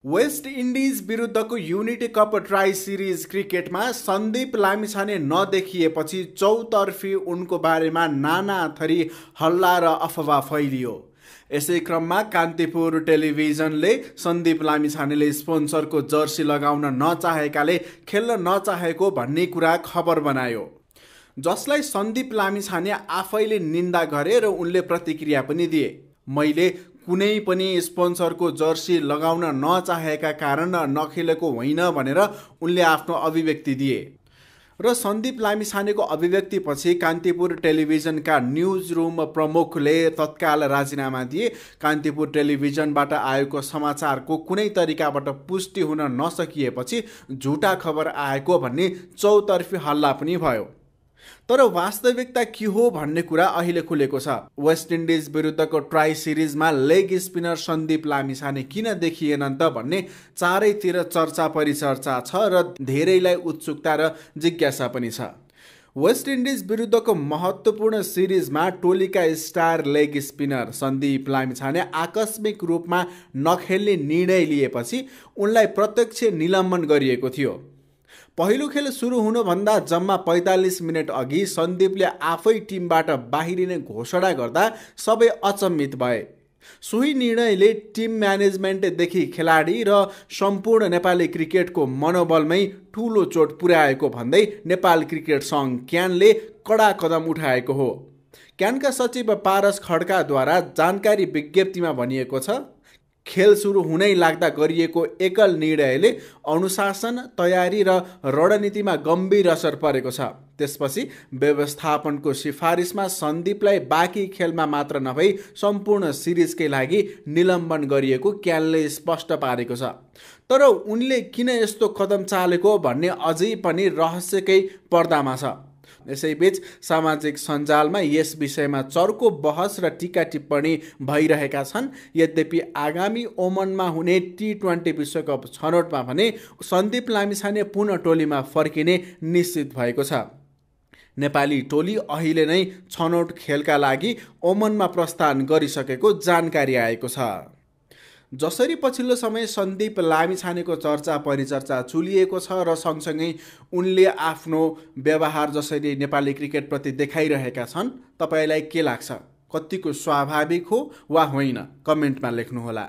West Indies विरुद्धको unity cup try series क्रिकेटमा सन्दीप लामिछाने नदेखिएपछि चौतर्फी उनको बारेमा नाना थरी हल्ला र अफवाह फैलियो। यसै क्रममा कान्तिपुर टेलिभिजनले सन्दीप लामिछानेले स्पोन्सरको जर्सी लगाउन नचाहेकाले खेल्न नचाहेको भन्ने कुरा खबर बनायो, जसलाई सन्दीप लामिछाने आफैले निन्दा गरे र उनले प्रतिक्रिया पनि दिए। मैले कुनै पनि स्पोन्सरको जर्सी लगाउन नचाहेका कारण नखेलेको होइन भनेर उनले आफ्नो अभिव्यक्ति दिए र सन्दीप लामिछानेको अभिव्यक्तिपछि कान्तिपुर टेलिभिजनका न्युज रुम प्रमुखले तत्काल राजीनामा दिए। कान्तिपुर टेलिभिजनबाट आएको समाचारको कुनै तरिकाबाट पुष्टि हुन नसकिएपछि झुटा खबर आएको भन्ने चौतर्फी हल्ला पनि भयो। तर वास्तविकता के हो भन्ने कुरा अहिले खुलेको छ। वेस्ट इन्डिज विरुद्धको ट्राई सिरिजमा लेग स्पिनर सन्दीप लामिछाने किन देखिएनन् त भन्ने चारैतिर चर्चा परिचर्चा छ र धेरैलाई उत्सुकता र जिज्ञासा पनि छ। वेस्ट इन्डिज विरुद्धको महत्त्वपूर्ण सिरिजमा टोलीका star leg spinner Sandeep Lamichhane आकस्मिक रूपमा नखेल्ने निर्णय लिएपछि उनलाई प्रत्यक्ष निलम्बन गरिएको थियो। पहिलो खेल सुरु हुनुभन्दा जम्मा 45 मिनट अघि सन्दीपले आफै टिमबाट बाहिरिने घोषणा गर्दा सबै अचम्मित भए। सोही निर्णयले टिम म्यानेजमेन्टदेखि खेलाडी र सम्पूर्ण नेपाली क्रिकेटको मनोबलमै ठूलो चोट पुर्याएको भन्दै नेपाल क्रिकेट सङ्घ क्यानले कडा कदम उठाएको हो। क्यानका सचिव पारस खड्काद्वारा जानकारी विज्ञप्तिमा भनिएको छ, खेल सुरु हुनै लाग्दा गरिएको एकल निर्णयले अनुशासन, तयारी र रणनीतिमा गम्भीर असर परेको छ। त्यसपछि व्यवस्थापनको सिफारिसमा सन्दीपलाई बाँकी खेलमा मात्र नभई सम्पूर्ण सिरिजकै लागि निलम्बन गरिएको क्यानले स्पष्ट पारेको छ। तर उनले किन यस्तो कदम चालेको भन्ने अझै पनि रहस्यकै पर्दामा छ। यसैबीच सामाजिक सञ्जालमा यस विषयमा चर्को बहस र टीका टिप्पणी भइरहेका छन्। यद्यपि आगामी ओमनमा हुने T20 विश्वकप छनौटमा भने सन्दीप लामिछाने पुनः टोलीमा फर्किने निश्चित भएको छ। नेपाली टोली अहिले नै छनौट खेलका लागि ओमनमा प्रस्थान गरिसकेको जानकारी आएको छ। जसरी पछिल्लो समय सन्दीप लामिछानेको चर्चा परिचर्चा चुलिएको छ र सँगसँगै उनले आफ्नो व्यवहार जसरी नेपाली क्रिकेटप्रति देखाइरहेका छन्, तपाईलाई के लाग्छ? कतिको स्वाभाविक हो वा होइन? कमेन्टमा लेख्नुहोला।